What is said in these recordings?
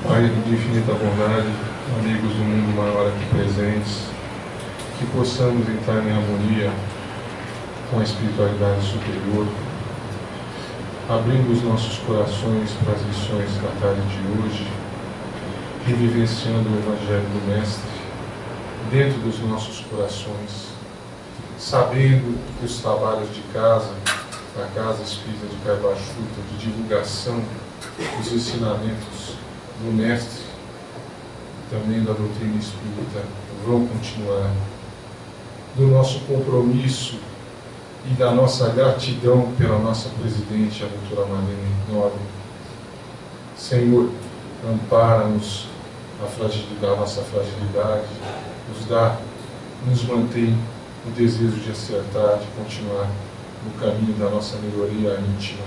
Pai de infinita bondade, amigos do mundo maior aqui presentes, que possamos entrar em harmonia com a espiritualidade superior, abrindo os nossos corações para as lições da tarde de hoje, revivenciando o Evangelho do Mestre dentro dos nossos corações, sabendo que os trabalhos de casa, da Casa Espírita de Caibachuta, de divulgação dos ensinamentos do Mestre, também da doutrina espírita, vão continuar, do nosso compromisso e da nossa gratidão pela nossa presidente, a doutora Marlene Nobre. Senhor, ampara-nos a nossa fragilidade, nos mantém o desejo de acertar, de continuar no caminho da nossa melhoria íntima.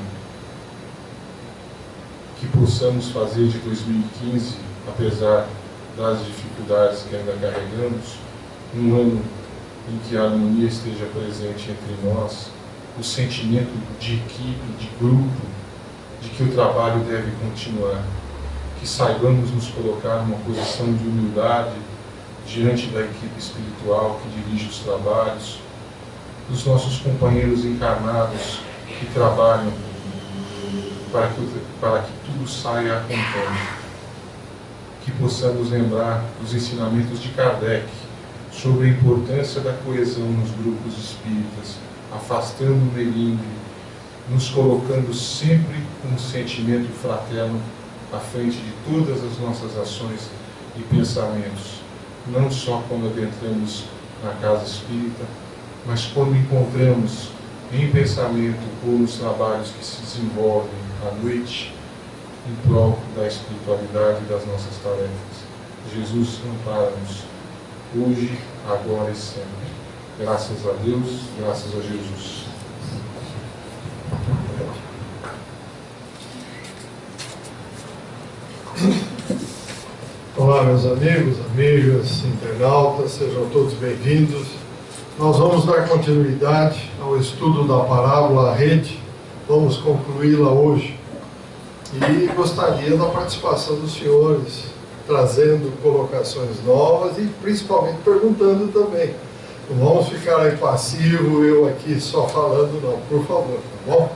Que possamos fazer de 2015, apesar das dificuldades que ainda carregamos, um ano em que a harmonia esteja presente entre nós, o sentimento de equipe, de grupo, de que o trabalho deve continuar, que saibamos nos colocar numa posição de humildade diante da equipe espiritual que dirige os trabalhos, dos nossos companheiros encarnados que trabalham para que tudo saia a contento. Que possamos lembrar dos ensinamentos de Kardec sobre a importância da coesão nos grupos espíritas, afastando o melindre, nos colocando sempre com um sentimento fraterno à frente de todas as nossas ações e pensamentos, não só quando adentramos na casa espírita, mas quando encontramos em pensamento ou nos trabalhos que se desenvolvem à noite em prol da espiritualidade e das nossas tarefas. Jesus, ampara-nos hoje, agora e sempre. Graças a Deus, graças a Jesus. Olá, meus amigos, amigas, internautas, sejam todos bem-vindos. Nós vamos dar continuidade ao estudo da parábola A Rede. Vamos concluí-la hoje. E gostaria da participação dos senhores, trazendo colocações novas e principalmente perguntando também. Não vamos ficar aí passivo, eu aqui só falando, não, por favor, tá bom?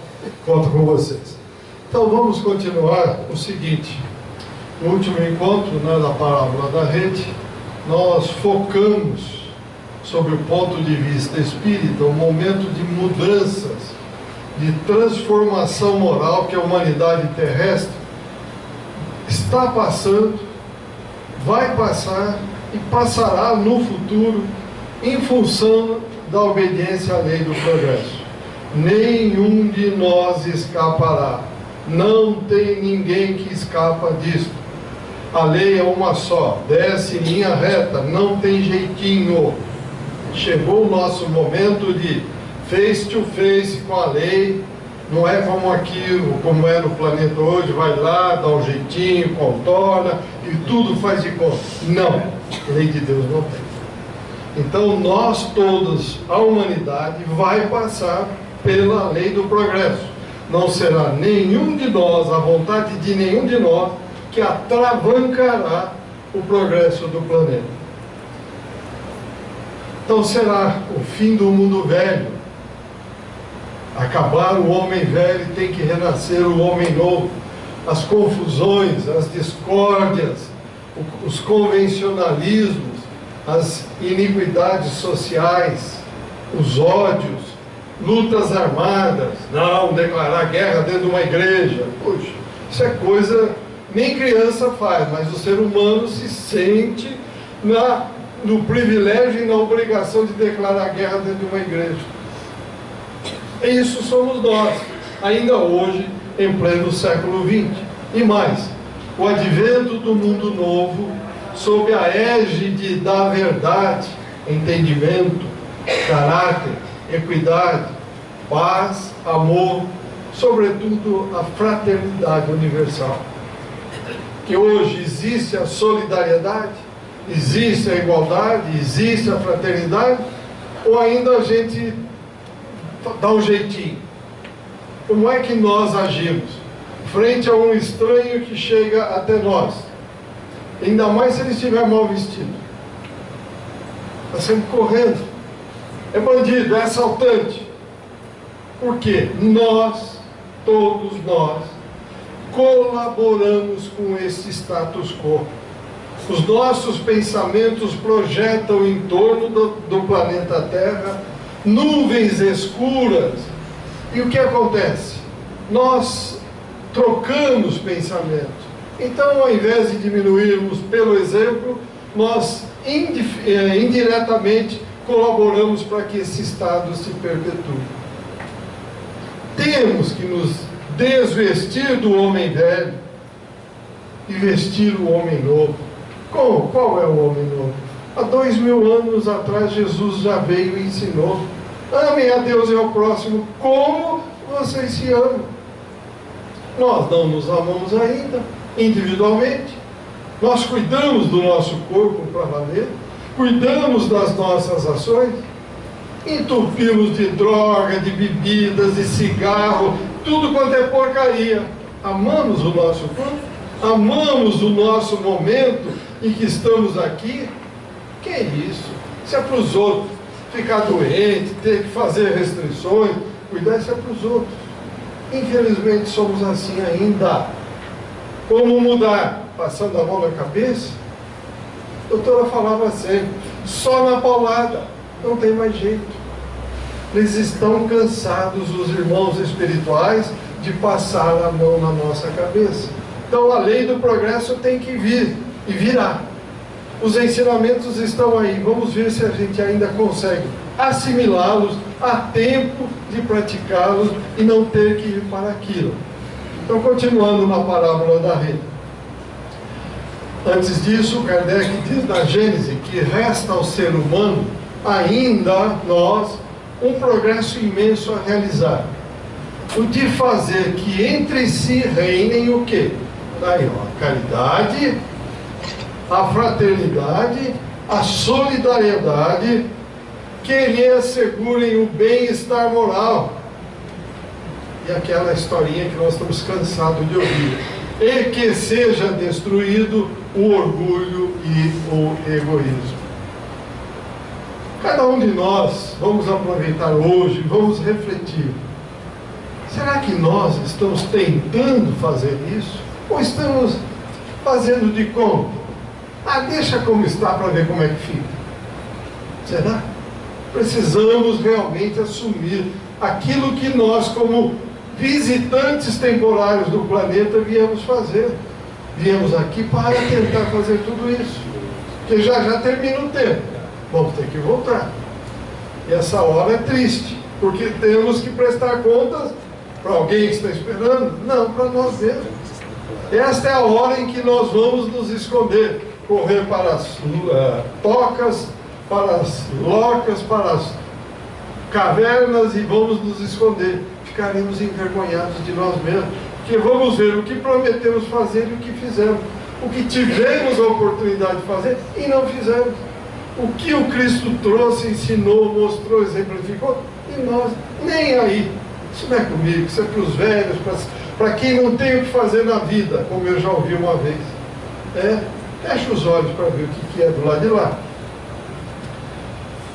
Conto com vocês. Então vamos continuar o seguinte. No último encontro, na parábola da rede, nós focamos sobre o ponto de vista espírita, um momento de mudanças, de transformação moral que a humanidade terrestre está passando, vai passar e passará no futuro em função da obediência à lei do progresso. Nenhum de nós escapará. Não tem ninguém que escapa disso. A lei é uma só, desce em linha reta, não tem jeitinho. Chegou o nosso momento de face to face com a lei, não é como aquilo, como é no planeta hoje, vai lá, dá um jeitinho, contorna e tudo faz de conta. Não, a lei de Deus não tem. Então nós todos, a humanidade, vai passar pela lei do progresso. Não será nenhum de nós, a vontade de nenhum de nós, que atravancará o progresso do planeta. Então será o fim do mundo velho. Acabar o homem velho, tem que renascer o homem novo. As confusões, as discórdias, os convencionalismos, as iniquidades sociais, os ódios, lutas armadas, não declarar guerra dentro de uma igreja. Puxa, isso é coisa, nem criança faz, mas o ser humano se sente no privilégio e na obrigação de declarar guerra dentro de uma igreja. E isso somos nós, ainda hoje, em pleno século XX. E mais, o advento do mundo novo, sob a égide da verdade, entendimento, caráter, equidade, paz, amor, sobretudo a fraternidade universal. Que hoje existe a solidariedade, existe a igualdade, existe a fraternidade, ou ainda a gente dá um jeitinho? Como é que nós agimos? frente a um estranho que chega até nós. Ainda mais se ele estiver mal vestido. Está sempre correndo. É bandido, é assaltante. Por quê? Nós, todos nós, colaboramos com esse status quo. Os nossos pensamentos projetam em torno do planeta Terra nuvens escuras. E o que acontece? Nós trocamos pensamento. Então, ao invés de diminuirmos pelo exemplo, nós indiretamente colaboramos para que esse estado se perpetue. Temos que nos desvestir do homem velho e vestir o homem novo. Como? Qual é o homem novo? Há 2000 anos atrás, Jesus já veio e ensinou: amem a Deus e ao próximo como vocês se amam. Nós não nos amamos ainda, individualmente. Nós cuidamos do nosso corpo para valer, cuidamos das nossas ações, entupimos de droga, de bebidas, de cigarro, tudo quanto é porcaria. Amamos o nosso corpo? Amamos o nosso momento em que estamos aqui? Que é isso? Isso é para os outros. Ficar doente, ter que fazer restrições, cuidar, isso é para os outros. Infelizmente somos assim ainda. Como mudar? Passando a mão na cabeça? A doutora falava sempre, só na paulada, não tem mais jeito. Eles estão cansados, os irmãos espirituais, de passar a mão na nossa cabeça. Então a lei do progresso tem que vir e virá. Os ensinamentos estão aí, vamos ver se a gente ainda consegue assimilá-los a tempo de praticá-los e não ter que ir para aquilo. Então, continuando na parábola da rede. Antes disso, Kardec diz na Gênese que resta ao ser humano, ainda nós, um progresso imenso a realizar. O de fazer que entre si reinem o quê? Daí, ó, a caridade, a fraternidade, a solidariedade, que lhe assegurem o bem-estar moral. E aquela historinha que nós estamos cansados de ouvir. E que seja destruído o orgulho e o egoísmo. Cada um de nós, vamos aproveitar hoje, vamos refletir. Será que nós estamos tentando fazer isso? Ou estamos fazendo de conta? Ah, deixa como está para ver como é que fica. Será? Precisamos realmente assumir aquilo que nós, como visitantes temporários do planeta, viemos fazer. Viemos aqui para tentar fazer tudo isso. Porque já termina o tempo. Vamos ter que voltar. E essa hora é triste, porque temos que prestar contas para alguém que está esperando? Não, para nós mesmos. Esta é a hora em que nós vamos nos esconder, correr para as tocas, para as locas, para as cavernas e vamos nos esconder. Ficaremos envergonhados de nós mesmos, porque vamos ver o que prometemos fazer e o que fizemos, o que tivemos a oportunidade de fazer e não fizemos, o que o Cristo trouxe, ensinou, mostrou, exemplificou, e nós nem aí. Isso não é comigo, isso é para os velhos, para quem não tem o que fazer na vida, como eu já ouvi uma vez. Fecha os olhos para ver o que é do lado de lá.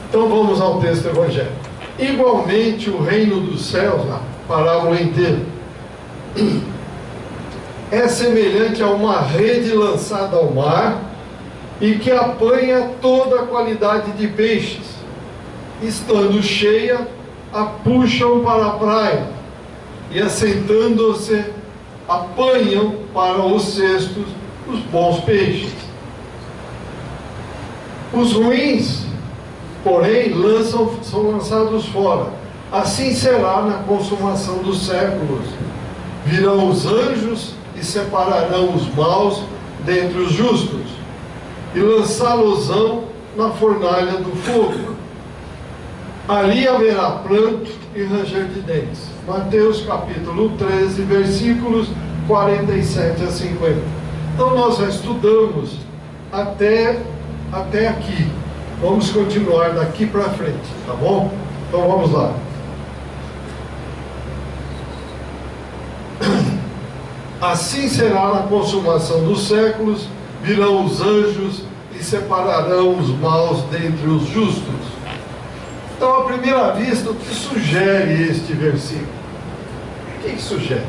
Então vamos ao texto evangélico. Igualmente o reino dos céus, a parábola inteira, é semelhante a uma rede lançada ao mar e que apanha toda a qualidade de peixes. Estando cheia, a puxam para a praia e, assentando-se, apanham para os cestos os bons peixes. Os ruins, porém, são lançados fora. Assim será na consumação dos séculos. Virão os anjos e separarão os maus dentre os justos, e lançá-los-ão na fornalha do fogo. Ali haverá pranto e ranger de dentes. Mateus capítulo 13, versículos 47 a 50. Então nós já estudamos até aqui. Vamos continuar daqui para frente, tá bom? Então vamos lá. Assim será na consumação dos séculos, virão os anjos e separarão os maus dentre os justos. Então, à primeira vista, o que sugere este versículo? O que sugere?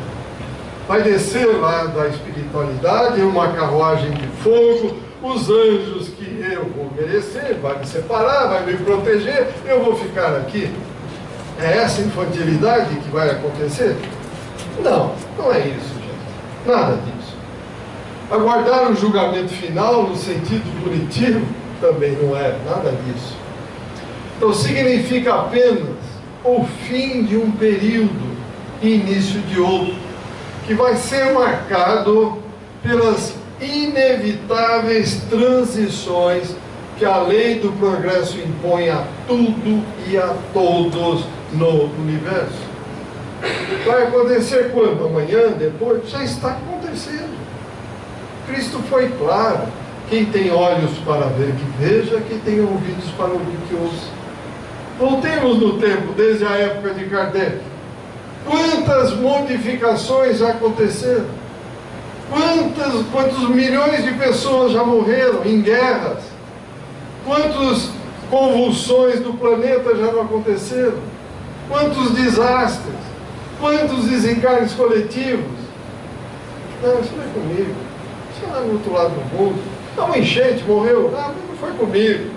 Vai descer lá da espiritualidade uma carruagem de fogo, os anjos que eu vou merecer, vai me separar, vai me proteger, eu vou ficar aqui. É essa infantilidade que vai acontecer? Não, não é isso, gente. Nada disso. Aguardar o julgamento final no sentido punitivo também não é nada disso. Então significa apenas o fim de um período e início de outro, que vai ser marcado pelas inevitáveis transições que a lei do progresso impõe a tudo e a todos no universo. Vai acontecer quando? Amanhã, depois? Já está acontecendo. Cristo foi claro. Quem tem olhos para ver, que veja. Quem tem ouvidos para ouvir, que ouça. Voltemos no tempo, desde a época de Kardec. Quantas modificações aconteceram? Quantos milhões de pessoas já morreram em guerras? Quantas convulsões do planeta já não aconteceram? Quantos desastres? Quantos desencarnes coletivos? Não, isso não é comigo. Isso é lá no outro lado do mundo. Uma enchente, morreu. Ah, mas não foi comigo.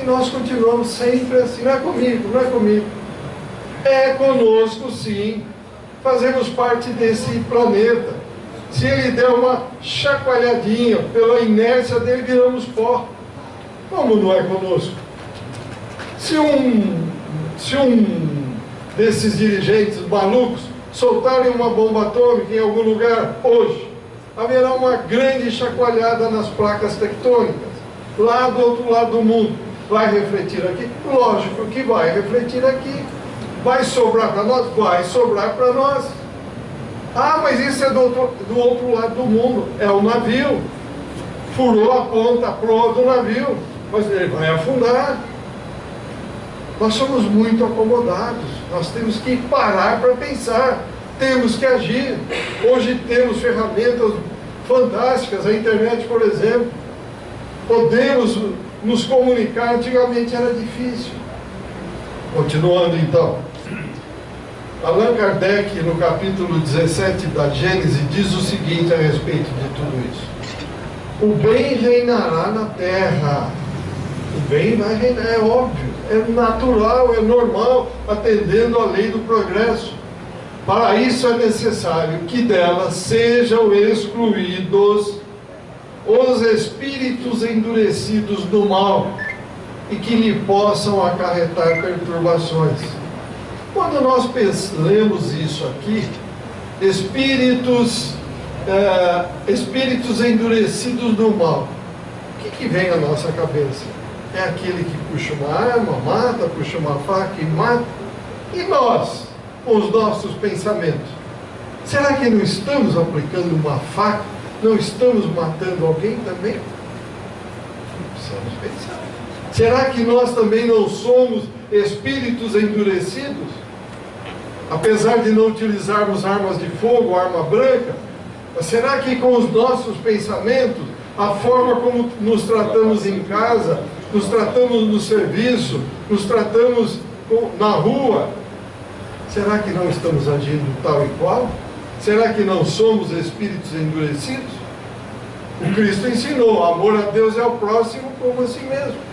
E nós continuamos sempre assim. Não é comigo, não é comigo. É conosco, sim. Fazemos parte desse planeta. Se ele der uma chacoalhadinha, pela inércia dele, viramos pó. Como não é conosco? Se um desses dirigentes malucos soltarem uma bomba atômica em algum lugar hoje, haverá uma grande chacoalhada nas placas tectônicas, lá do outro lado do mundo. Vai refletir aqui? Lógico que vai refletir aqui. Vai sobrar para nós? Vai sobrar para nós. Ah, mas isso é do outro lado do mundo. É o navio. Furou a ponta, a proa do navio. Mas ele vai afundar. Nós somos muito acomodados. Nós temos que parar para pensar. Temos que agir. Hoje temos ferramentas fantásticas. A internet, por exemplo. Podemos nos comunicar. Antigamente era difícil. Continuando então. Allan Kardec, no capítulo 17 da Gênese, diz o seguinte a respeito de tudo isso. O bem reinará na terra. O bem vai reinar, é óbvio, é natural, é normal, atendendo à lei do progresso. Para isso é necessário que dela sejam excluídos os espíritos endurecidos do mal e que lhe possam acarretar perturbações. Quando nós lemos isso aqui, espíritos endurecidos do mal, o que vem à nossa cabeça? É aquele que puxa uma arma, mata, puxa uma faca e mata. E nós, com os nossos pensamentos, será que não estamos aplicando uma faca? Não estamos matando alguém também? Precisamos pensar. Será que nós também não somos espíritos endurecidos? Apesar de não utilizarmos armas de fogo, arma branca, mas será que com os nossos pensamentos, a forma como nos tratamos em casa, nos tratamos no serviço, nos tratamos na rua, será que não estamos agindo tal e qual? Será que não somos espíritos endurecidos? O Cristo ensinou, amor a Deus e ao próximo como a si mesmo.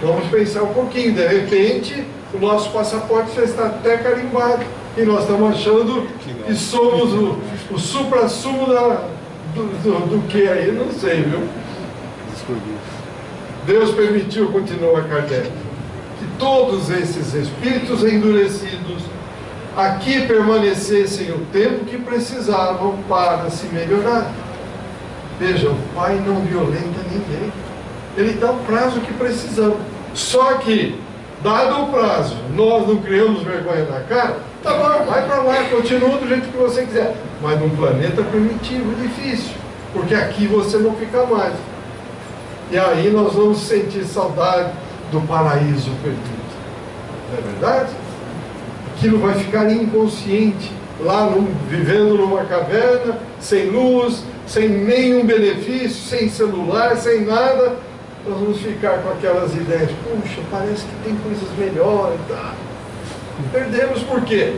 Vamos pensar um pouquinho, de repente o nosso passaporte já está até carimbado e nós estamos achando que somos o supra-sumo do que aí, não sei, viu? Deus permitiu, continua Kardec, que todos esses espíritos endurecidos aqui permanecessem o tempo que precisavam para se melhorar. Veja, o Pai não violenta ninguém. Ele dá o prazo que precisamos. Só que, dado o prazo, nós não criamos vergonha na cara, tá bom, vai para lá, continua do jeito que você quiser. Mas num planeta primitivo, difícil, porque aqui você não fica mais. E aí nós vamos sentir saudade do paraíso perdido. Não é verdade? Aquilo vai ficar inconsciente. lá vivendo numa caverna, sem luz, sem nenhum benefício, sem celular, sem nada, nós vamos ficar com aquelas ideias, puxa, parece que tem coisas melhores, tá? Perdemos por quê?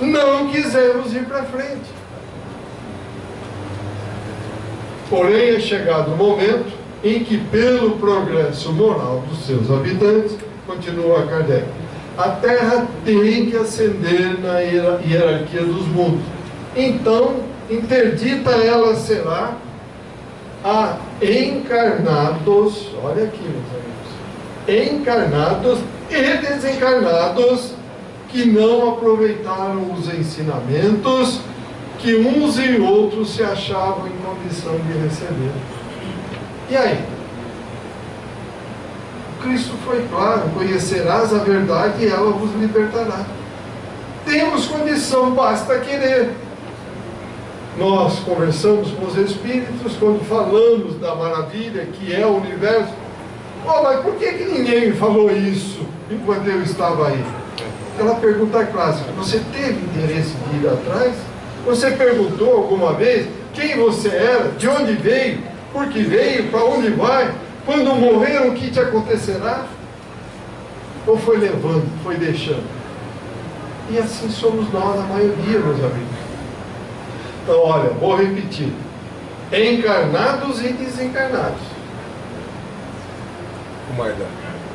Não quisemos ir para frente. Porém, é chegado o momento em que, pelo progresso moral dos seus habitantes, continua Kardec, a Terra tem que ascender na hierarquia dos mundos. Então, interdita ela será a encarnados, olha aqui, meus amigos, encarnados e desencarnados que não aproveitaram os ensinamentos que uns e outros se achavam em condição de receber. E aí? Cristo foi claro, conhecerás a verdade e ela vos libertará. Temos condição, basta querer. Nós conversamos com os Espíritos, quando falamos da maravilha que é o universo. Oh, mas por que ninguém me falou isso enquanto eu estava aí? Aquela pergunta clássica, você teve interesse de ir atrás? Você perguntou alguma vez quem você era, de onde veio, por que veio, para onde vai? Quando morrer, o que te acontecerá? Ou foi levando, foi deixando? E assim somos nós, a maioria, meus amigos. Então, olha, vou repetir. Encarnados e desencarnados. O Maida.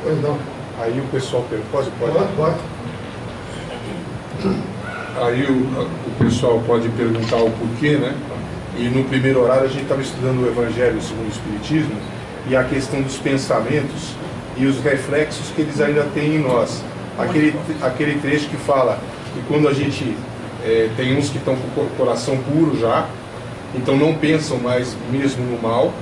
Pois não. Aí o pessoal pergunta, Pode. Aí o pessoal pode perguntar o porquê, né? E no primeiro horário a gente estava estudando o Evangelho segundo o Espiritismo e a questão dos pensamentos e os reflexos que eles ainda têm em nós. Aquele trecho que fala que quando a gente tem uns que estão com o coração puro já, então não pensam mais mesmo no mal,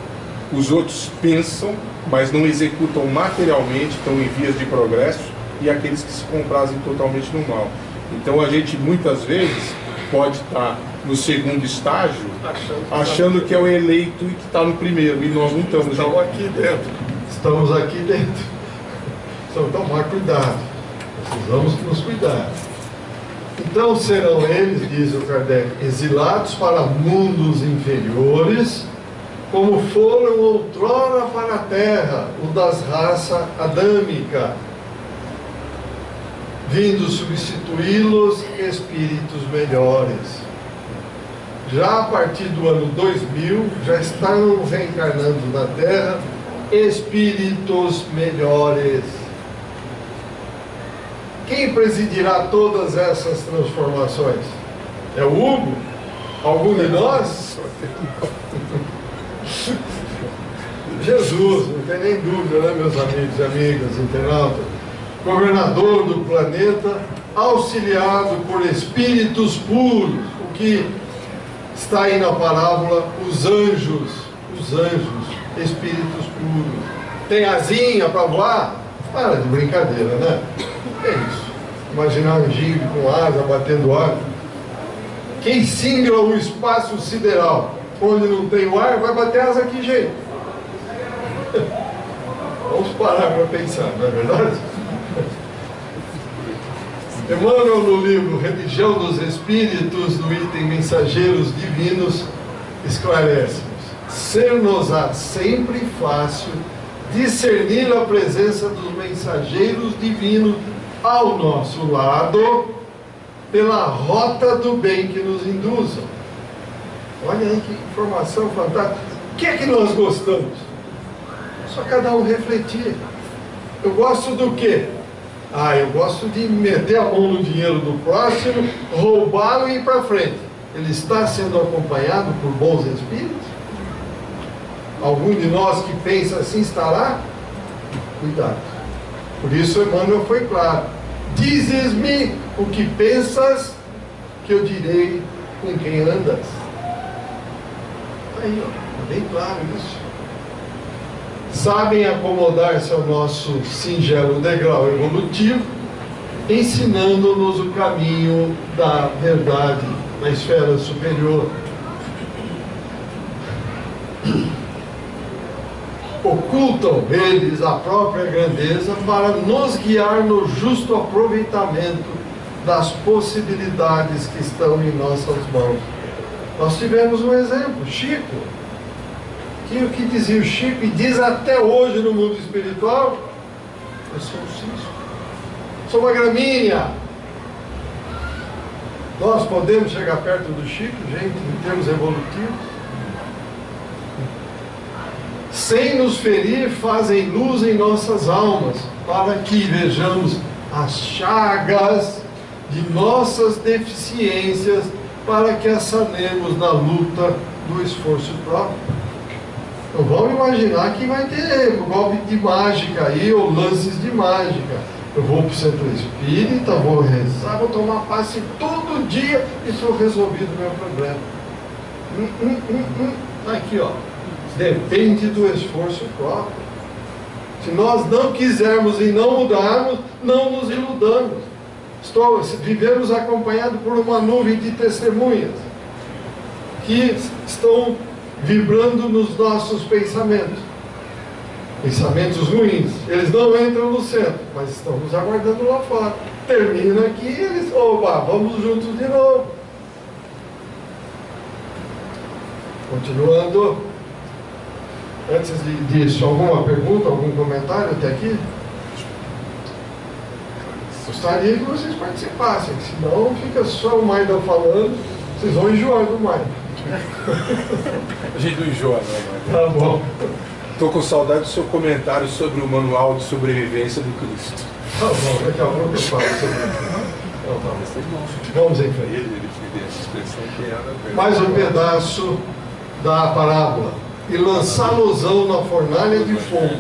os outros pensam, mas não executam materialmente, estão em vias de progresso, e aqueles que se comprazem totalmente no mal. Então a gente muitas vezes pode estar no segundo estágio achando que é o eleito e que está no primeiro, e nós não estamos. Estamos aqui dentro. Estamos aqui dentro. Então tomar cuidado. Precisamos nos cuidar. Então serão eles, diz o Kardec, exilados para mundos inferiores, como foram outrora para a terra, o das raças adâmica, vindo substituí-los espíritos melhores. Já a partir do ano 2000, já estão reencarnando na Terra espíritos melhores. Quem presidirá todas essas transformações? É o Hugo? Algum de nós? Jesus, não tem nem dúvida, né, meus amigos e amigas, internautas? Governador do planeta, auxiliado por espíritos puros, o que está aí na parábola, os anjos, espíritos puros. Tem asinha para voar? Para de brincadeira, né? É isso. Imaginar um anjinho com asa batendo ar. Quem singra o espaço sideral, onde não tem o ar, vai bater asa que jeito? Vamos parar para pensar, não é verdade? Emmanuel, no livro Religião dos Espíritos, no item Mensageiros Divinos, esclarece-nos: ser-nos-á sempre fácil discernir a presença dos mensageiros divinos ao nosso lado, pela rota do bem que nos induzam. Olha aí que informação fantástica. O que é que nós gostamos? Só cada um refletir. Eu gosto do quê? Eu gosto de meter a mão no dinheiro do próximo, roubá-lo e ir para frente. Ele está sendo acompanhado por bons espíritos? Algum de nós que pensa assim estará? Cuidado. Por isso Emmanuel foi claro: dizes-me o que pensas, que eu direi com quem andas. Aí, ó, bem claro isso. Sabem acomodar-se ao nosso singelo degrau evolutivo, ensinando-nos o caminho da verdade na esfera superior. Ocultam eles a própria grandeza para nos guiar no justo aproveitamento das possibilidades que estão em nossas mãos. Nós tivemos um exemplo, Chico, que o que dizia o Chico, e diz até hoje no mundo espiritual: eu sou um cisco, sou uma gramínea. Nós podemos chegar perto do Chico, gente, em termos evolutivos? Sem nos ferir, fazem luz em nossas almas, para que vejamos as chagas de nossas deficiências, para que as sanemos na luta do esforço próprio. Não vamos imaginar que vai ter golpe de mágica aí, ou lances de mágica. Eu vou para o centro espírita, vou rezar, vou tomar passe todo dia e estou resolvido o meu problema. Aqui, ó. Depende do esforço próprio. Se nós não quisermos e não mudarmos, não nos iludamos. Vivemos acompanhados por uma nuvem de testemunhas que estão vibrando nos nossos pensamentos. Pensamentos ruins. Eles não entram no centro, mas estão nos aguardando lá fora. Termina aqui e eles, opa, vamos juntos de novo. Continuando. Antes disso, alguma pergunta, algum comentário até aqui? Gostaria que vocês participassem, senão fica só o Maida falando, vocês vão enjoar do Maida. A gente não enjoa, não, Maida. Tá bom. Estou com saudade do seu comentário sobre o manual de sobrevivência do Cristo. Tá bom, daqui a pouco eu falo sobre isso. Vamos em frente. Mais um pedaço da parábola. E lançá-los-ão na fornalha de fogo.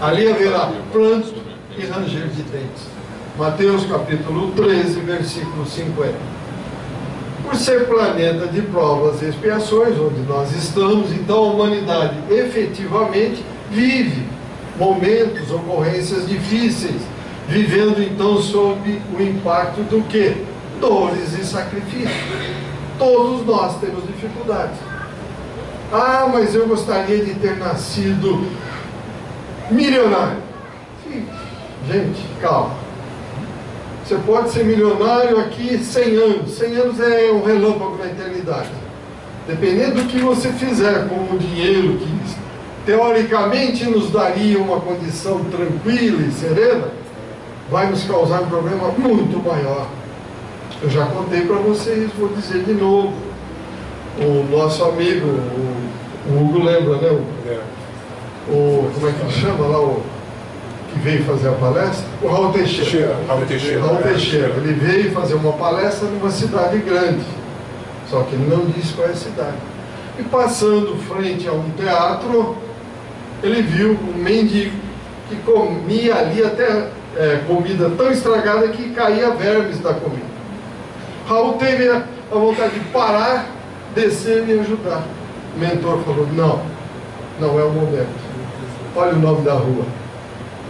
Ali haverá pranto e ranger de dentes. Mateus capítulo 13, versículo 50. Por ser planeta de provas e expiações, onde nós estamos, então a humanidade efetivamente vive momentos, ocorrências difíceis, vivendo então sob o impacto do quê? Dores e sacrifícios. Todos nós temos dificuldades. Ah, mas eu gostaria de ter nascido milionário. Gente, calma. Você pode ser milionário aqui 100 anos. 100 anos é um relâmpago na eternidade. Dependendo do que você fizer com o dinheiro que teoricamente nos daria uma condição tranquila e serena, vai nos causar um problema muito maior. Eu já contei para vocês, vou dizer de novo. O nosso amigo, o Hugo lembra, né? Como é que ele chama lá, o que veio fazer a palestra? O Raul Teixeira. Raul Teixeira. Ele veio fazer uma palestra numa cidade grande, só que ele não disse qual é a cidade. E passando frente a um teatro, ele viu um mendigo que comia ali até comida tão estragada que caía vermes da comida. Raul teve a vontade de parar, descer e ajudar. O mentor falou: não é o momento. Olha o nome da rua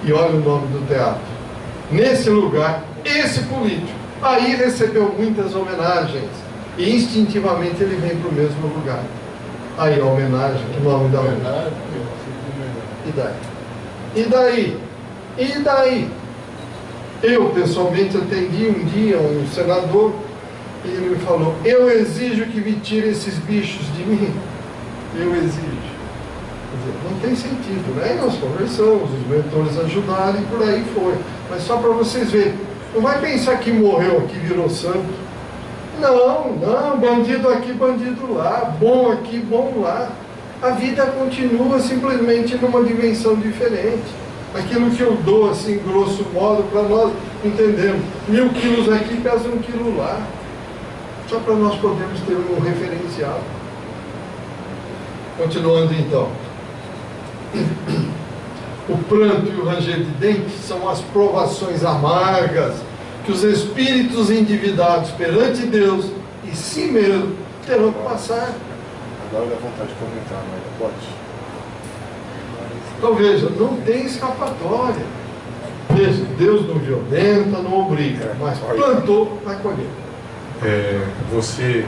e olha o nome do teatro. Nesse lugar, esse político aí recebeu muitas homenagens e instintivamente ele vem para o mesmo lugar. Aí a homenagem, o nome da rua. E daí? Eu pessoalmente atendi um dia um senador e ele me falou: eu exijo que me tire esses bichos de mim. Eu exijo. Quer dizer, não tem sentido, né? Nós conversamos, os mentores ajudaram e por aí foi. Mas só para vocês verem, não vai pensar que morreu aqui, virou santo. Não, bandido aqui, bandido lá, bom aqui, bom lá. A vida continua simplesmente numa dimensão diferente. Aquilo que eu dou, assim, grosso modo, para nós entendermos. 1000 quilos aqui pesa 1 quilo lá. Só para nós podermos ter um referencial. Continuando então. O pranto e o ranger de dentes são as provações amargas que os espíritos endividados perante Deus e si mesmo terão que passar. Agora dá vontade de comentar, mas pode. Então veja, não tem escapatória. Veja, Deus não violenta, não obriga, mas plantou, vai colher. Você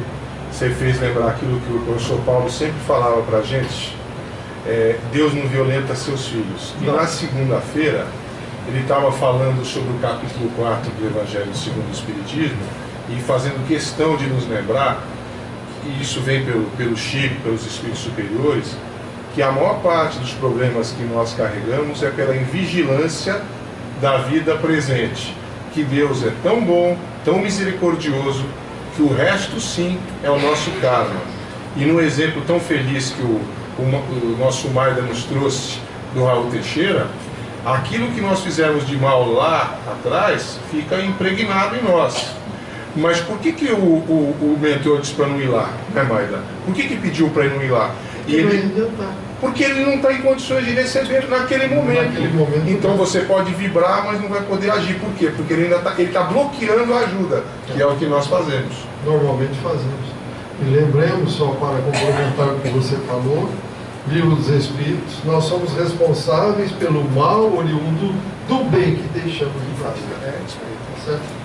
fez lembrar aquilo que o professor Paulo sempre falava para a gente. Deus não violenta seus filhos. E na segunda-feira ele estava falando sobre o capítulo 4 do Evangelho segundo o Espiritismo e fazendo questão de nos lembrar, e isso vem pelo Chico, pelos espíritos superiores, que a maior parte dos problemas que nós carregamos é pela invigilância da vida presente, que Deus é tão bom, tão misericordioso, que o resto sim é o nosso karma. E no exemplo tão feliz que o nosso Maida nos trouxe do Raul Teixeira, aquilo que nós fizemos de mal lá atrás fica impregnado em nós. Mas por que o mentor disse para não ir lá, né, Maida? Por que pediu para ele não ir lá? Porque ele não está em condições de receber naquele momento. Então você pode vibrar, mas não vai poder agir. Por quê? Porque ele ainda está bloqueando a ajuda, que é o que nós fazemos. Normalmente fazemos. E lembremos, só para complementar o que você falou, Livro dos Espíritos, nós somos responsáveis pelo mal oriundo do bem que deixamos de fazer. Tá certo?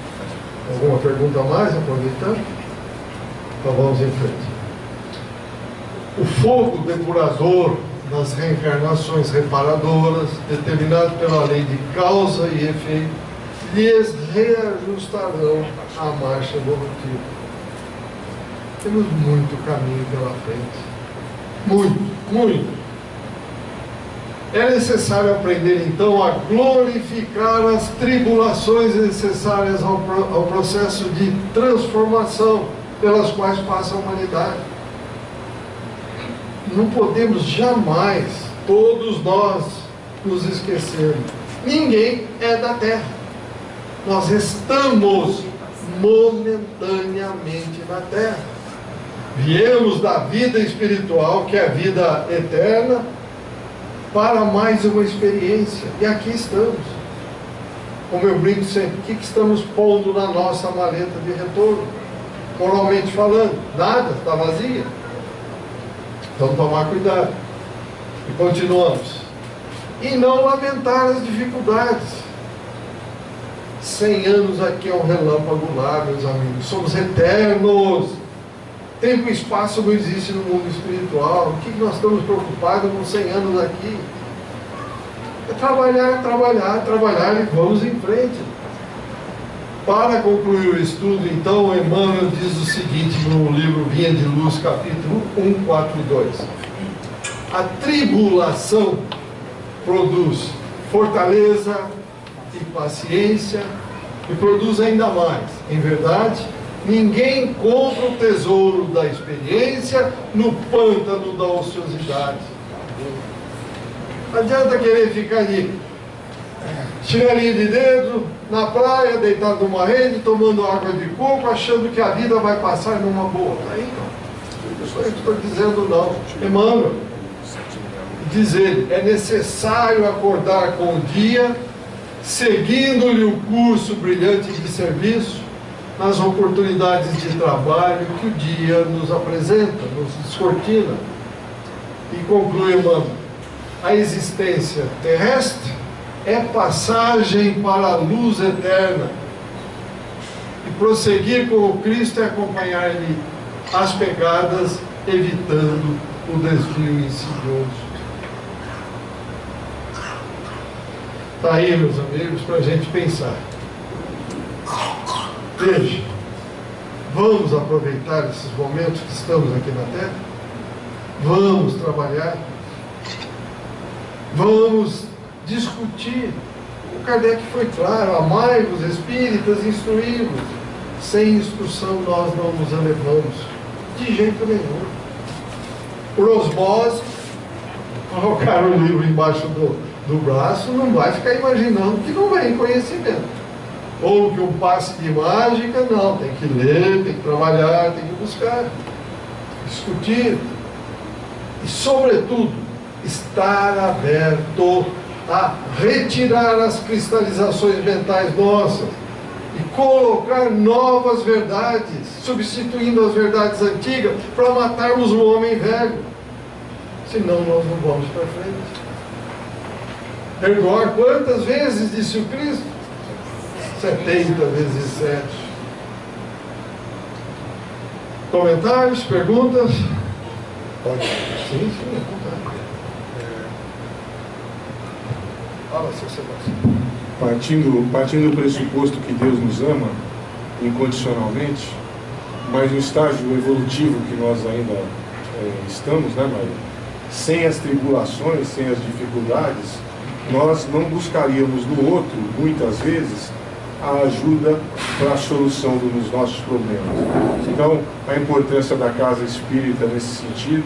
Alguma pergunta a mais, aproveitando? Então vamos em frente. O fogo depurador das reencarnações reparadoras, determinado pela lei de causa e efeito, lhes reajustarão a marcha evolutiva. Temos muito caminho pela frente. Muito. É necessário aprender, então, a glorificar as tribulações necessárias ao processo de transformação pelas quais passa a humanidade. Não podemos jamais, todos nós, nos esquecermos. Ninguém é da Terra. Nós estamos momentaneamente na Terra. Viemos da vida espiritual, que é a vida eterna, para mais uma experiência. E aqui estamos. Como eu brinco sempre, o que estamos pondo na nossa maleta de retorno? Moralmente falando, nada, está vazia. Então tomar cuidado. E continuamos. E não lamentar as dificuldades. 100 anos aqui é um relâmpago lá, meus amigos. Somos eternos. Tempo e espaço não existe no mundo espiritual. O que nós estamos preocupados com 100 anos aqui? É trabalhar e vamos em frente. Para concluir o estudo, então, Emmanuel diz o seguinte no livro Vinha de Luz, capítulo 142. A tribulação produz fortaleza e paciência e produz ainda mais. Em verdade, ninguém compra o tesouro da experiência no pântano da ociosidade. Não adianta querer ficar ali, chinelinho de dedo, na praia, deitado numa rede, tomando água de coco, achando que a vida vai passar numa boa. Aí não. Isso aí que estou dizendo não. Emmanuel, diz ele, é necessário acordar com o dia, seguindo-lhe o curso brilhante de serviço, nas oportunidades de trabalho que o dia nos apresenta, nos descortina. E conclui, Emmanuel, a existência terrestre é passagem para a luz eterna. E prosseguir com o Cristo é acompanhar-lhe as pegadas, evitando o desvio insidioso. Está aí, meus amigos, para a gente pensar. Veja, vamos aproveitar esses momentos que estamos aqui na Terra? Vamos trabalhar? Vamos discutir. O Kardec foi claro, amai os espíritas, instruí-los. Sem instrução nós não nos elevamos, de jeito nenhum. Por osmose, colocar o livro embaixo do braço, não vai ficar imaginando que não vem conhecimento. Ou que um passe de mágica, não, tem que ler, tem que trabalhar, tem que buscar, discutir. E, sobretudo, estar aberto a retirar as cristalizações mentais nossas e colocar novas verdades, substituindo as verdades antigas, para matarmos o homem velho. Senão nós não vamos para frente. Perdoar quantas vezes, disse o Cristo? 70 vezes 7. Comentários, perguntas? Pode. Sim, é verdade. Fala, seu Sebastião. Partindo do pressuposto que Deus nos ama incondicionalmente, mas no estágio evolutivo que nós ainda estamos, né, Maria? Sem as tribulações, sem as dificuldades, nós não buscaríamos no outro, muitas vezes, a ajuda para a solução dos nossos problemas. Então, a importância da casa espírita nesse sentido,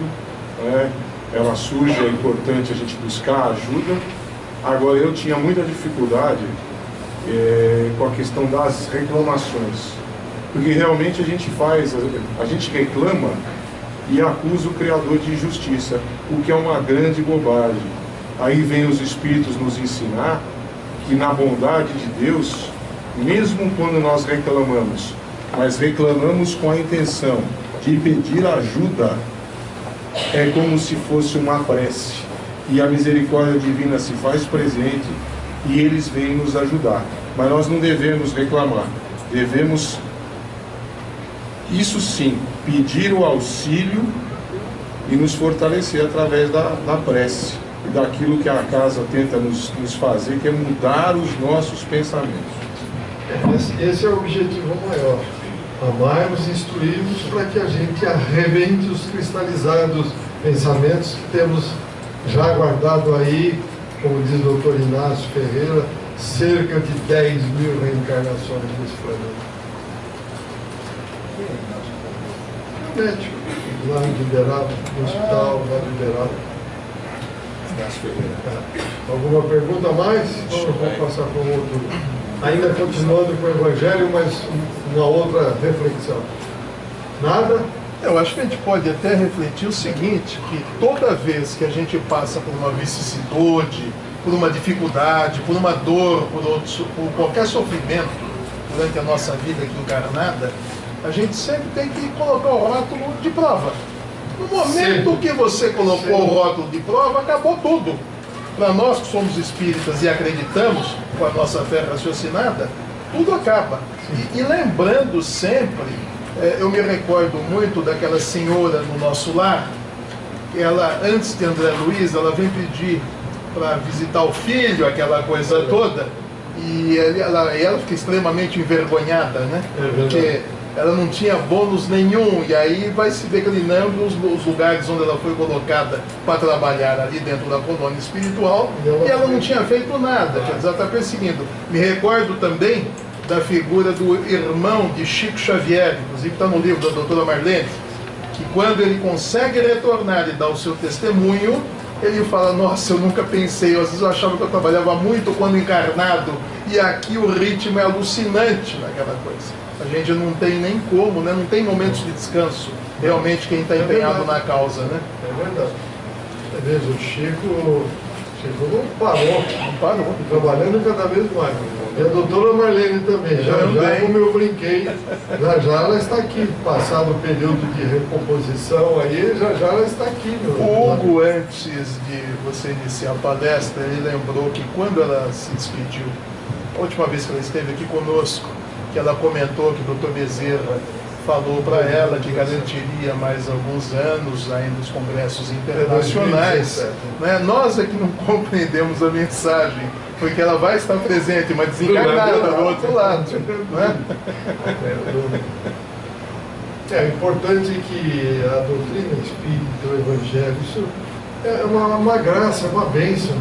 né, ela surge, é importante a gente buscar ajuda. Agora, eu tinha muita dificuldade com a questão das reclamações, porque realmente a gente reclama e acusa o Criador de injustiça, o que é uma grande bobagem. Aí vem os Espíritos nos ensinar que na bondade de Deus, mesmo quando nós reclamamos, mas reclamamos com a intenção de pedir ajuda, é como se fosse uma prece, e a misericórdia divina se faz presente e eles vêm nos ajudar. Mas nós não devemos reclamar, devemos, isso sim, pedir o auxílio e nos fortalecer através da prece e daquilo que a casa tenta nos fazer, que é mudar os nossos pensamentos. Esse é o objetivo maior: amar-nos, instruir-nos para que a gente arrebente os cristalizados pensamentos que temos já guardado aí, como diz o Dr. Inácio Ferreira, cerca de 10.000 reencarnações nesse planeta. Médico, lá liberado, no hospital, lá liberado. Alguma pergunta a mais? Ou vamos passar para o outro? Ainda continuando com o Evangelho, mas uma outra reflexão. Nada? Eu acho que a gente pode até refletir o seguinte, que toda vez que a gente passa por uma vicissitude, por uma dificuldade, por uma dor, por qualquer sofrimento durante a nossa vida aqui encarnada, a gente sempre tem que colocar o rótulo de prova. No momento que você colocou o rótulo de prova, acabou tudo. Para nós que somos espíritas e acreditamos com a nossa fé raciocinada, tudo acaba. E lembrando sempre, eu me recordo muito daquela senhora no nosso lar, ela, antes de André Luiz, ela vem pedir para visitar o filho, aquela coisa toda, e ela fica extremamente envergonhada, né? Porque ela não tinha bônus nenhum, e aí vai se declinando os lugares onde ela foi colocada para trabalhar ali dentro da colônia espiritual, e ela não tinha feito nada, quer dizer, ela está perseguindo. Me recordo também da figura do irmão de Chico Xavier, inclusive está no livro da doutora Marlene, que quando ele consegue retornar e dar o seu testemunho, ele fala: nossa, eu nunca pensei, às vezes eu achava que eu trabalhava muito quando encarnado, e aqui o ritmo é alucinante naquela coisa. A gente não tem nem como, né? Não tem momentos de descanso, realmente, quem está empenhado na causa, né? É verdade. Veja, o Chico não parou. Não parou. Trabalhando cada vez mais. E a doutora Marlene também. Já como eu brinquei, já ela está aqui. Passado o período de recomposição aí, já ela está aqui. O Hugo, antes de você iniciar a palestra, ele lembrou que quando ela se despediu, a última vez que ela esteve aqui conosco, que ela comentou que o Dr. Bezerra falou para ela que garantiria mais alguns anos ainda os congressos internacionais, né? Nós é que não compreendemos a mensagem, porque ela vai estar presente, mas desencarnada do outro lado, né? É importante que a doutrina espírita, o evangelho, isso é uma graça, é uma bênção.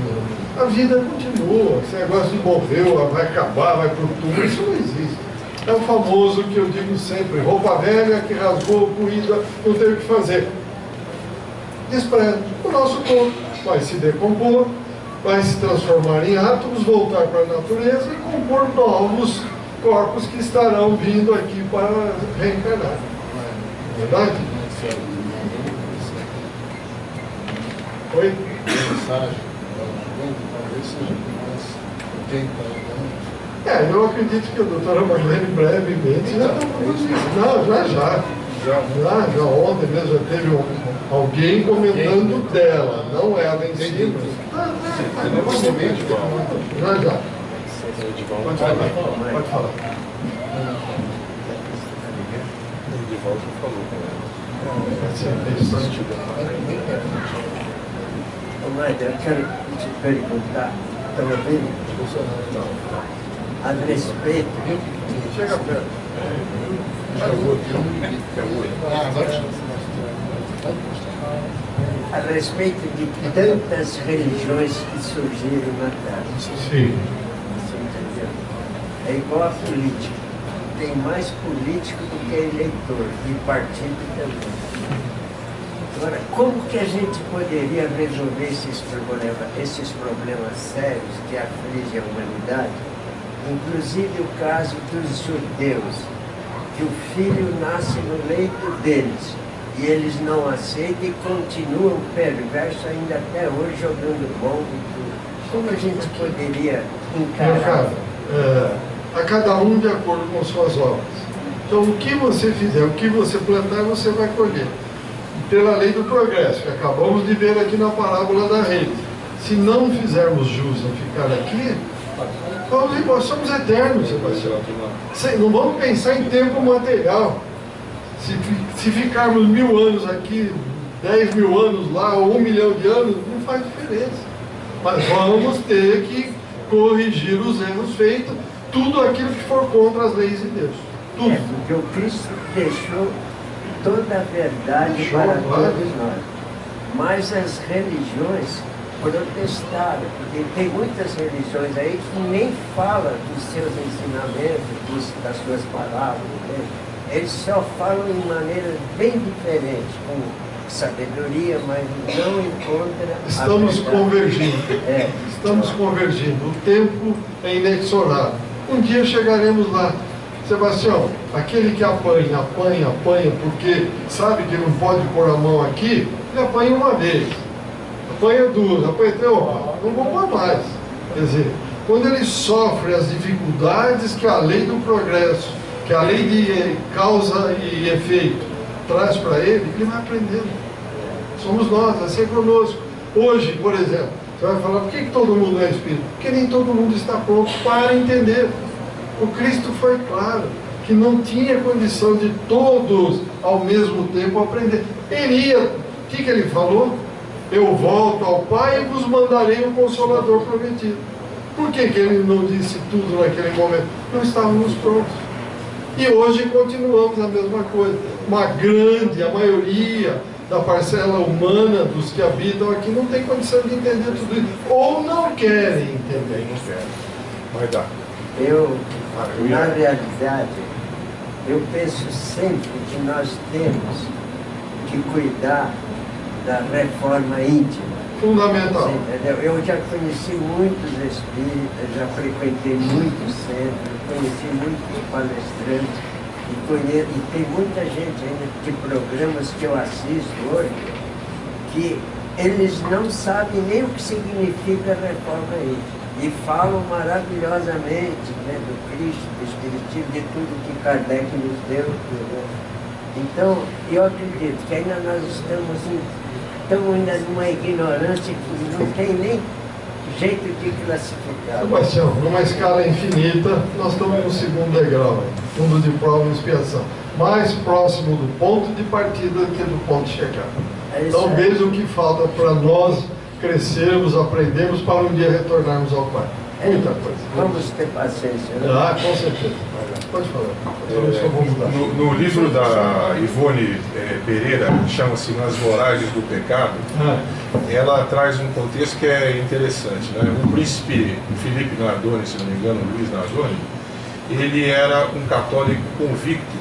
A vida continua, esse negócio de morreu, vai acabar, vai pro túmulo, isso não existe. É o famoso que eu digo sempre: roupa velha que rasgou, corrida, não tem o que fazer. Despreza. O nosso corpo vai se decompor, vai se transformar em átomos, voltar para a natureza e compor novos corpos que estarão vindo aqui para reencarnar. Verdade? Oi? Mensagem, talvez seja mais 80 anos. Eu acredito que a doutora Marlene brevemente já está produzindo. Não, já ontem mesmo já teve alguém comentando dela, não ela em si. Provavelmente, Já. Pode falar. O Edivaldo falou com Ô, Maida, eu quero te perguntar, estava vendo A respeito, Chega perto. a respeito de tantas religiões que surgiram na Terra. Sim. Você entendeu? É igual a política. Tem mais político do que eleitor, e partido também. Agora, como que a gente poderia resolver esses problemas sérios que afligem a humanidade? Inclusive o caso dos judeus, que o filho nasce no leito deles, e eles não aceitam e continuam perversos ainda até hoje, jogando bomba e tudo. Como a gente poderia encarar? A cada um de acordo com suas obras. Então, o que você fizer, o que você plantar, você vai colher. Pela lei do progresso, que acabamos de ver aqui na parábola da rede. Se não fizermos jus a ficar aqui, nós somos eternos, Sebastião. Não vamos pensar em tempo material. Se ficarmos 1000 anos aqui, 10 mil anos lá, ou 1 milhão de anos, não faz diferença. Mas vamos ter que corrigir os erros feitos, tudo aquilo que for contra as leis de Deus. Tudo. Porque o Cristo deixou toda a verdade para todos nós. Mas as religiões protestaram, porque tem muitas religiões aí que nem falam dos seus ensinamentos, das suas palavras, né? Eles só falam de maneira bem diferente, com sabedoria, mas não encontra Estamos convergindo. Estamos convergindo. O tempo é inexorável. Um dia chegaremos lá. Sebastião, aquele que apanha, porque sabe que não pode pôr a mão aqui, ele apanha uma vez. Apanha duas, apanha três, não vou pôr mais. Quer dizer, quando ele sofre as dificuldades que a lei do progresso, que a lei de causa e efeito traz para ele, ele vai aprendendo. Somos nós, assim é conosco. Hoje, por exemplo, você vai falar, por que todo mundo é espírito? Porque nem todo mundo está pronto para entender. O Cristo foi claro, que não tinha condição de todos ao mesmo tempo aprender. Ele ia, o que ele falou? Eu volto ao Pai e vos mandarei um Consolador prometido. Por que ele não disse tudo naquele momento? Não estávamos prontos. E hoje continuamos a mesma coisa. A maioria da parcela humana dos que habitam aqui não tem condição de entender tudo isso. Ou não querem entender. Não querem. Vai dar. Na realidade, eu penso sempre que nós temos que cuidar da reforma íntima. Fundamental. Entendeu? Eu já conheci muitos espíritas, já frequentei muitos centros, conheci muitos palestrantes e tem muita gente ainda de programas que eu assisto hoje que eles não sabem nem o que significa a reforma íntima. E falam maravilhosamente, né, do Cristo, do Espiritismo, de tudo que Kardec nos deu. Né? Então, eu acredito que ainda nós estamos ainda numa ignorância que não tem nem jeito de classificar. Sebastião, numa escala infinita, nós estamos no segundo degrau, fundo de prova e expiação. Mais próximo do ponto de partida do que do ponto de chegada. Então veja o que falta para nós crescermos, aprendermos para um dia retornarmos ao Pai. Muita coisa. Vamos ter paciência. Né? Com certeza. Pode falar. No livro da Ivone Pereira, que chama-se Nas Voragens do Pecado, ela traz um contexto que é interessante. Né? O príncipe Felipe Nardoni, se não me engano, Luiz Nardoni, ele era um católico convicto,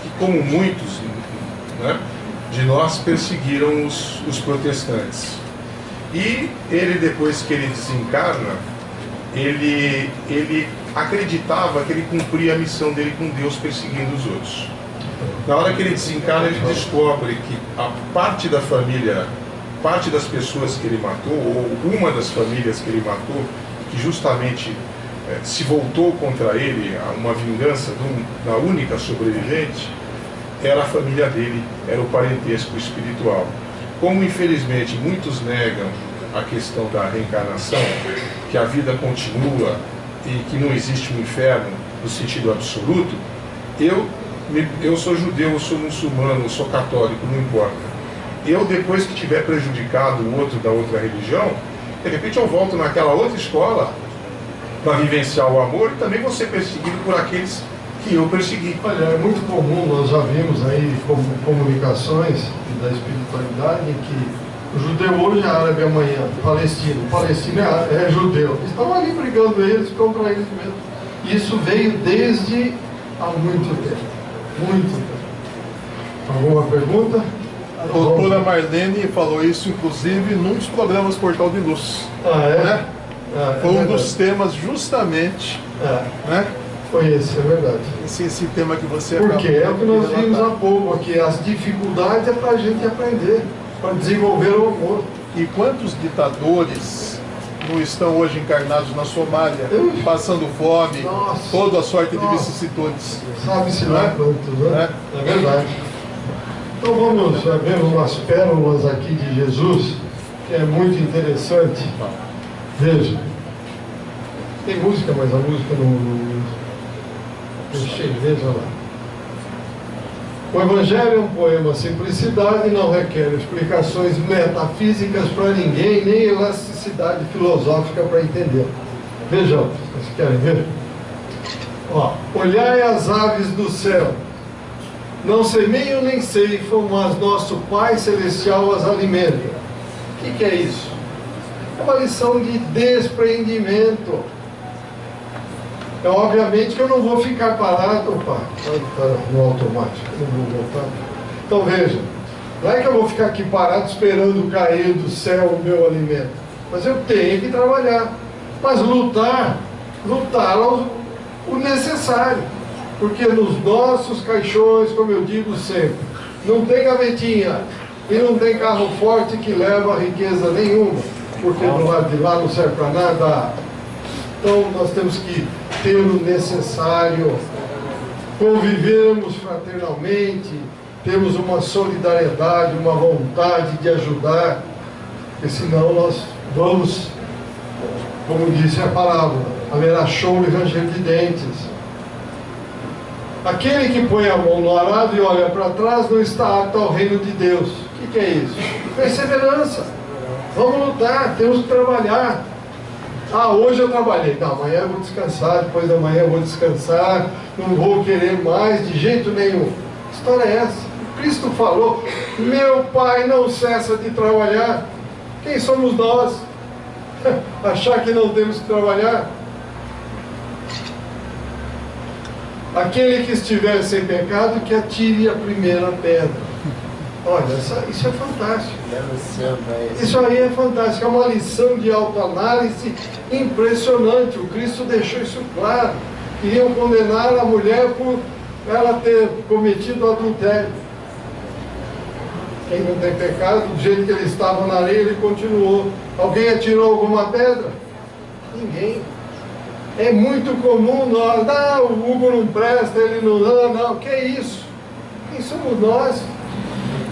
que como muitos, né, de nós perseguiram os protestantes. E ele, depois que ele desencarna, ele acreditava que ele cumpria a missão dele com Deus perseguindo os outros. Na hora que ele desencarna, ele descobre que a parte da família, parte das pessoas que ele matou, ou uma das famílias que ele matou, que justamente se voltou contra ele, uma vingança da única sobrevivente, era a família dele, era o parentesco espiritual. Como infelizmente muitos negam a questão da reencarnação, que a vida continua e que não existe um inferno no sentido absoluto, eu sou judeu, eu sou muçulmano, eu sou católico, não importa. Eu, depois que tiver prejudicado o outro da outra religião, de repente eu volto naquela outra escola para vivenciar o amor, e também vou ser perseguido por aqueles que eu persegui. Olha, é muito comum, nós já vimos aí comunicações da espiritualidade em que o judeu hoje é árabe, amanhã palestino, o palestino é judeu. Estão ali brigando eles contra eles mesmos. Isso veio desde há muito tempo. Muito tempo. Alguma pergunta? A doutora Marlene falou isso, inclusive, num dos programas Portal de Luz. Ah, é? Né? Foi um verdade. dos temas justamente, né? Foi esse, é verdade. Esse tema que você Porque é o que nós de vimos há relatar. pouco aqui. As dificuldades é para a gente aprender, para desenvolver o amor. E quantos ditadores não estão hoje encarnados na Somália, passando fome, Nossa. toda a sorte de Nossa. vicissitudes? Sabe-se lá Né? quantos, né? É verdade. Então vamos ver umas pérolas aqui de Jesus, que é muito interessante. Veja. Tem música, mas a música não deixei, veja lá. O Evangelho é um poema simplicidade, não requer explicações metafísicas para ninguém, nem elasticidade filosófica para entender. Vejam, vocês querem ver? Ó, olhai as aves do céu, não semeiam nem ceifam, mas nosso Pai Celestial as alimenta. O que é isso? É uma lição de despreendimento. É obviamente que eu não vou ficar parado, opa, está no automático, eu não vou voltar. Então veja, não é que eu vou ficar aqui parado esperando cair do céu o meu alimento, mas eu tenho que trabalhar, mas lutar o necessário, porque nos nossos caixões, como eu digo sempre, não tem gavetinha e não tem carro forte que leva riqueza nenhuma, porque do lado de lá não serve para nada. Então nós temos que ter o necessário, convivermos fraternalmente, temos uma solidariedade, uma vontade de ajudar, porque senão nós vamos, como disse a parábola, haverá choro e ranger de dentes. Aquele que põe a mão no arado e olha para trás não está apto ao reino de Deus. O que é isso? Perseverança. Vamos lutar, temos que trabalhar. Ah, hoje eu trabalhei. Não, amanhã eu vou descansar, depois da manhã eu vou descansar, não vou querer mais de jeito nenhum. Que história é essa? Cristo falou, meu Pai não cessa de trabalhar. Quem somos nós? Achar que não temos que trabalhar? Aquele que estiver sem pecado, que atire a primeira pedra. Olha, isso é fantástico. Isso aí é fantástico. É uma lição de autoanálise impressionante. O Cristo deixou isso claro. Queriam condenar a mulher por ela ter cometido adultério. Quem não tem pecado, do jeito que ele estava na areia, ele continuou. Alguém atirou alguma pedra? Ninguém. É muito comum nós, não, o Hugo não presta, ele não, que é isso? Quem somos nós?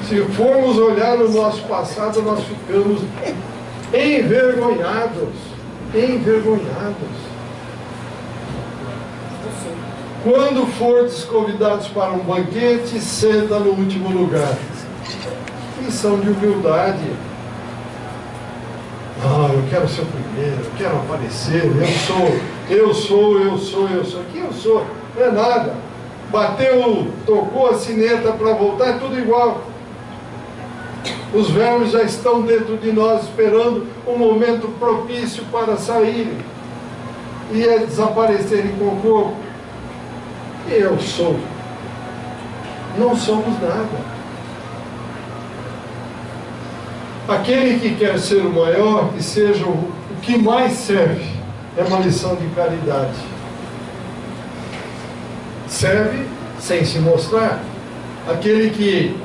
Se formos olhar no nosso passado, nós ficamos envergonhados. Quando fordes convidados para um banquete, senta no último lugar. Lição de humildade. Ah, eu quero ser o primeiro, eu quero aparecer, eu sou. Quem eu sou? Não é nada. Bateu, tocou a sineta para voltar, é tudo igual. Os vermes já estão dentro de nós, esperando um momento propício para saírem e desaparecerem com o corpo. Eu sou. Não somos nada. Aquele que quer ser o maior, que seja o que mais serve, é uma lição de caridade. Serve sem se mostrar. Aquele que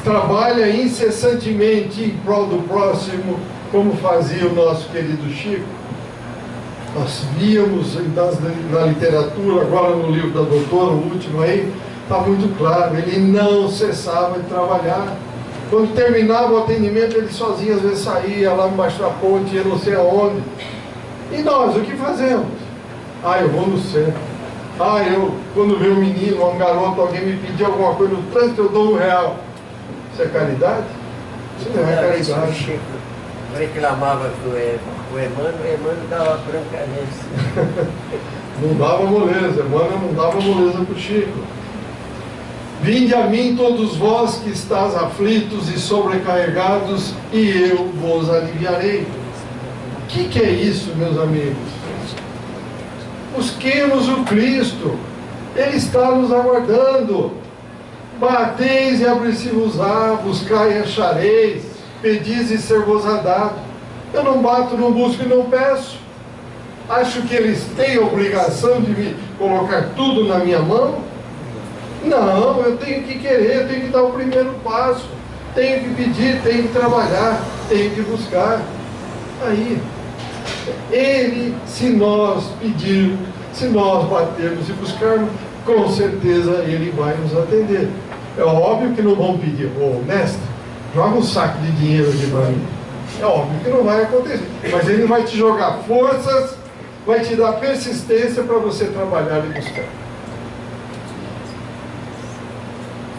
trabalha incessantemente em prol do próximo, como fazia o nosso querido Chico. Nós víamos na literatura, agora no livro da doutora, o último aí, está muito claro, ele não cessava de trabalhar. Quando terminava o atendimento, ele sozinho às vezes saía lá embaixo da ponte, ia não sei aonde. E nós, o que fazemos? Ah, eu vou no centro. Ah, quando vê um menino, um garoto, alguém me pedir alguma coisa no trânsito, eu dou R$1. Isso é caridade? Isso não é caridade. reclamava com o Emmanuel dava bronca nesse. Não dava moleza, Emmanuel não dava moleza para o Chico. Vinde a mim todos vós que estáis aflitos e sobrecarregados, e eu vos aliviarei. O que é isso, meus amigos? Busquemos o Cristo, Ele está nos aguardando. Bateis e abrir-se-vos-á, buscai e achareis, pedis e ser-vos-á dado. Eu não bato, não busco e não peço. Acho que eles têm a obrigação de me colocar tudo na minha mão? Não, eu tenho que querer, eu tenho que dar o primeiro passo, tenho que pedir, tenho que trabalhar, tenho que buscar. Aí, Ele, se nós pedirmos, se nós batermos e buscarmos, com certeza Ele vai nos atender. É óbvio que não vão pedir, ô mestre, joga um saco de dinheiro aqui para mim. É óbvio que não vai acontecer, mas Ele vai te jogar forças, vai te dar persistência para você trabalhar e buscar.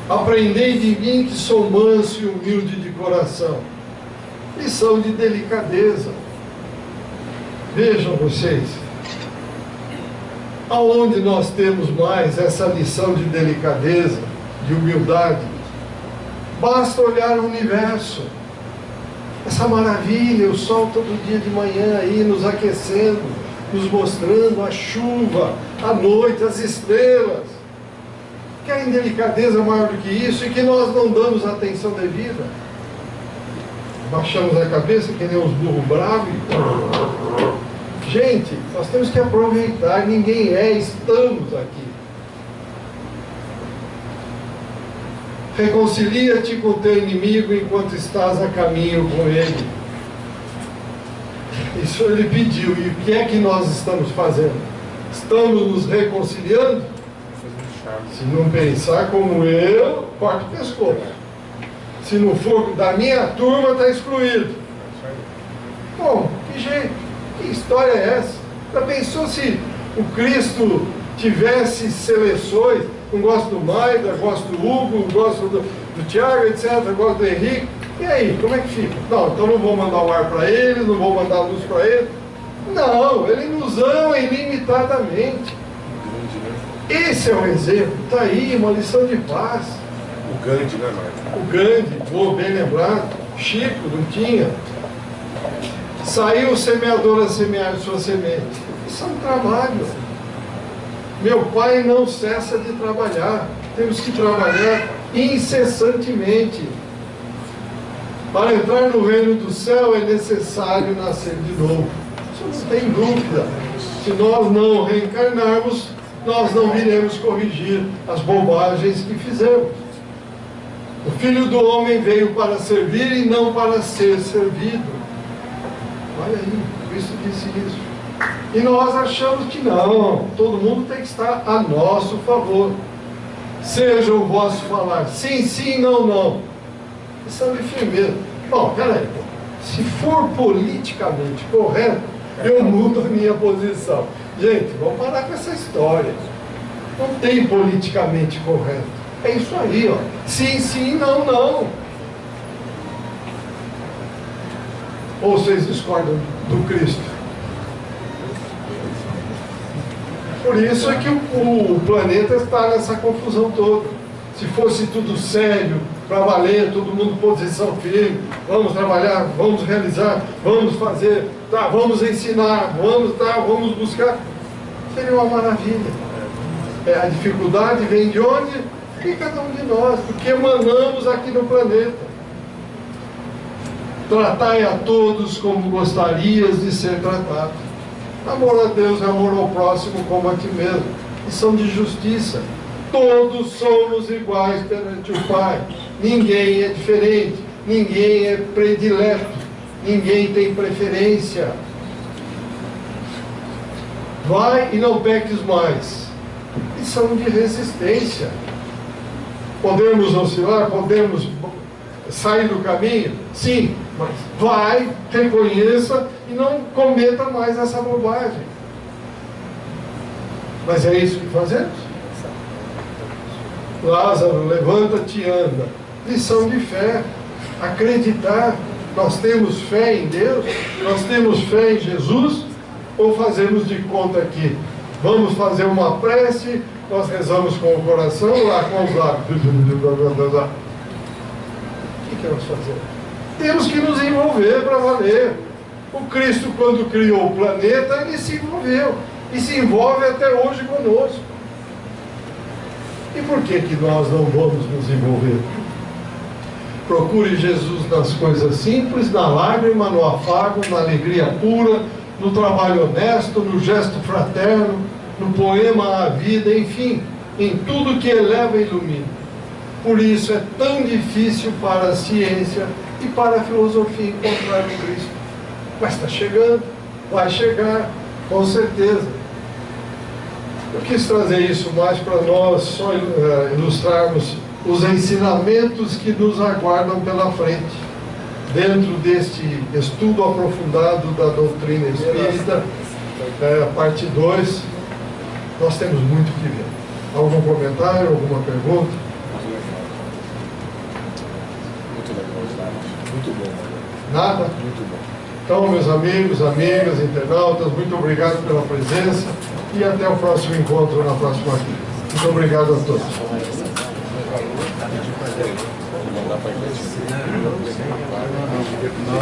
Aprendei de mim que sou manso e humilde de coração. Lição de delicadeza. Vejam vocês, aonde nós temos mais essa lição de delicadeza, de humildade? Basta olhar o universo. Essa maravilha, o sol todo dia de manhã aí nos aquecendo, nos mostrando a chuva, a noite, as estrelas. Querem delicadeza maior do que isso e que nós não damos atenção devida? Baixamos a cabeça que nem uns burros bravos. Gente, nós temos que aproveitar, ninguém estamos aqui. Reconcilia-te com o teu inimigo enquanto estás a caminho com ele. Isso ele pediu. E o que é que nós estamos fazendo? Estamos nos reconciliando? Se não pensar como eu, corta o pescoço. Se não for da minha turma, está excluído. Bom, que jeito? Que história é essa? Já pensou se o Cristo tivesse seleções? Não gosto do Maida, gosto do Hugo, gosto do Tiago, etc., gosto do Henrique. E aí, como é que fica? Não, então não vou mandar o ar para eles, não vou mandar a luz para eles. Não, ele nos ama ilimitadamente. Esse é o exemplo. Está aí, uma lição de paz. O Gandhi, né, Marcos? O Gandhi, bem lembrado. Chico não tinha. Saiu o semeador a semear sua semente. Isso é um trabalho. Meu pai não cessa de trabalhar. Temos que trabalhar incessantemente. Para entrar no reino do céu é necessário nascer de novo. Isso não tem dúvida. Se nós não reencarnarmos, nós não viremos corrigir as bobagens que fizemos. O Filho do Homem veio para servir e não para ser servido. Olha aí, Cristo disse isso. E nós achamos que não, todo mundo tem que estar a nosso favor. Seja o vosso falar sim, sim, não, não. Lição de firmeza. Bom, peraí, se for politicamente correto, eu mudo a minha posição. Gente, vamos parar com essa história. Não tem politicamente correto. É isso aí, ó. Sim, sim, não, não. Ou vocês discordam do Cristo? Por isso é que o planeta está nessa confusão toda. Se fosse tudo sério, para valer, todo mundo posição firme, vamos trabalhar, vamos realizar, vamos fazer, tá, vamos ensinar, vamos buscar, seria uma maravilha. A dificuldade vem de onde? De cada um de nós, porque emanamos aqui no planeta. Tratai a todos como gostarias de ser tratado. Amor a Deus e amor ao próximo como a ti mesmo. Lição de justiça. Todos somos iguais perante o Pai. Ninguém é diferente. Ninguém é predileto. Ninguém tem preferência. Vai e não peques mais. Lição de resistência. Podemos oscilar, podemos sair do caminho? Sim, mas vai, reconheça e não cometa mais essa bobagem. Mas é isso que fazemos? Lázaro, levanta-te e anda. Lição de fé. Acreditar. Nós temos fé em Deus? Nós temos fé em Jesus? Ou fazemos de conta que vamos fazer uma prece, nós rezamos com o coração, lá com os lábios. O que vamos fazer? Temos que nos envolver para valer. O Cristo, quando criou o planeta, ele se envolveu. E se envolve até hoje conosco. E por que nós não vamos nos envolver? Procure Jesus nas coisas simples, na lágrima, no afago, na alegria pura, no trabalho honesto, no gesto fraterno, no poema à vida, enfim, em tudo que eleva e ilumina. Por isso é tão difícil para a ciência e para a filosofia encontrar o Cristo. Mas está chegando, vai chegar, com certeza. Eu quis trazer isso mais para nós só ilustrarmos os ensinamentos que nos aguardam pela frente, dentro deste estudo aprofundado da doutrina espírita, parte 2, nós temos muito que ver. Algum comentário, alguma pergunta? Muito legal, muito bom. Nada? Muito bom. Então, meus amigos, amigas, internautas, muito obrigado pela presença e até o próximo encontro na próxima vida. Muito obrigado a todos. Não,